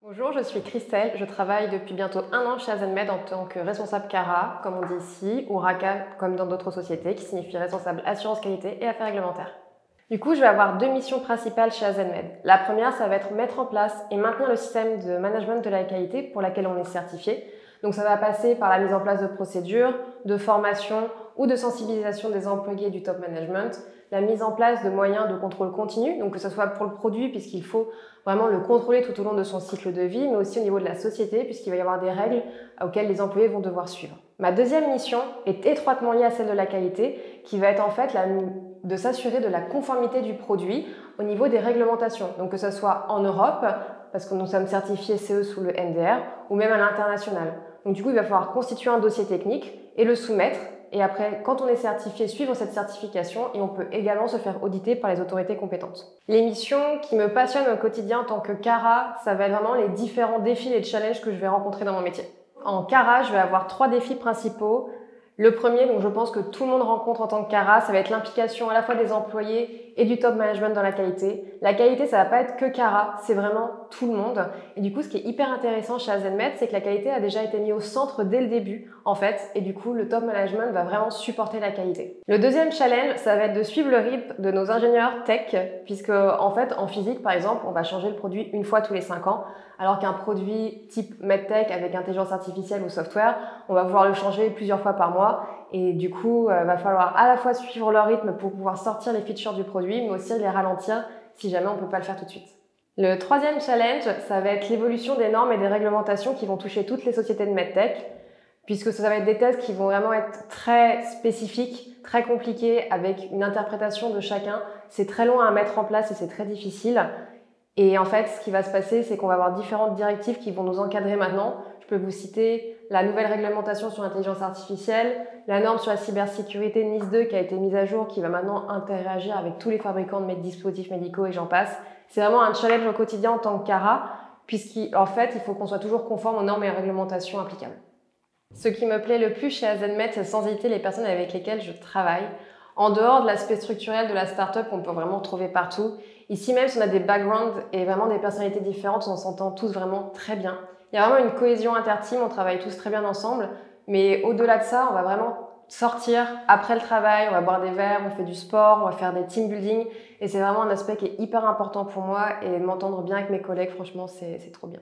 Bonjour, je suis Christelle, je travaille depuis bientôt 1 an chez AZMed en tant que responsable CARA, comme on dit ici, ou RACA, comme dans d'autres sociétés, qui signifie responsable assurance qualité et affaires réglementaires. Du coup, je vais avoir 2 missions principales chez AZMed. La première, ça va être mettre en place et maintenir le système de management de la qualité pour laquelle on est certifié. Donc ça va passer par la mise en place de procédures, de formation ou de sensibilisation des employés du top management, la mise en place de moyens de contrôle continu, donc que ce soit pour le produit puisqu'il faut vraiment le contrôler tout au long de son cycle de vie, mais aussi au niveau de la société puisqu'il va y avoir des règles auxquelles les employés vont devoir suivre. Ma deuxième mission est étroitement liée à celle de la qualité, qui va être en fait de s'assurer de la conformité du produit au niveau des réglementations. Donc que ce soit en Europe, parce que nous sommes certifiés CE sous le MDR, ou même à l'international. Donc du coup, il va falloir constituer un dossier technique et le soumettre. Et après, quand on est certifié, suivre cette certification et on peut également se faire auditer par les autorités compétentes. Les missions qui me passionnent au quotidien en tant que CARA, ça va être vraiment les différents défis et challenges que je vais rencontrer dans mon métier. En CARA, je vais avoir 3 défis principaux. Le premier, donc je pense que tout le monde rencontre en tant que CARA, ça va être l'implication à la fois des employés et du top management dans la qualité. La qualité, ça va pas être que CARA, c'est vraiment tout le monde. Et du coup, ce qui est hyper intéressant chez AZMed, c'est que la qualité a déjà été mise au centre dès le début, en fait, et du coup, le top management va vraiment supporter la qualité. Le deuxième challenge, ça va être de suivre le rythme de nos ingénieurs tech, puisque en fait, en physique, par exemple, on va changer le produit une fois tous les 5 ans, alors qu'un produit type MedTech avec intelligence artificielle ou software, on va pouvoir le changer plusieurs fois par mois. Et du coup, il va falloir à la fois suivre leur rythme pour pouvoir sortir les features du produit, mais aussi les ralentir si jamais on ne peut pas le faire tout de suite. Le troisième challenge, ça va être l'évolution des normes et des réglementations qui vont toucher toutes les sociétés de MedTech, puisque ça va être des tests qui vont vraiment être très spécifiques, très compliqués, avec une interprétation de chacun. C'est très long à mettre en place et c'est très difficile. Et en fait, ce qui va se passer, c'est qu'on va avoir différentes directives qui vont nous encadrer maintenant. Je peux vous citer la nouvelle réglementation sur l'intelligence artificielle, la norme sur la cybersécurité NIS 2 qui a été mise à jour, qui va maintenant interagir avec tous les fabricants de dispositifs médicaux et j'en passe. C'est vraiment un challenge au quotidien en tant que CARA, puisqu'en fait, il faut qu'on soit toujours conforme aux normes et réglementations applicables. Ce qui me plaît le plus chez AZMed, c'est sans hésiter les personnes avec lesquelles je travaille. En dehors de l'aspect structurel de la startup qu'on peut vraiment trouver partout, ici même si on a des backgrounds et vraiment des personnalités différentes, on s'entend tous vraiment très bien. Il y a vraiment une cohésion inter-team, on travaille tous très bien ensemble, mais au-delà de ça, on va vraiment sortir après le travail, on va boire des verres, on fait du sport, on va faire des team building et c'est vraiment un aspect qui est hyper important pour moi et m'entendre bien avec mes collègues, franchement, c'est trop bien.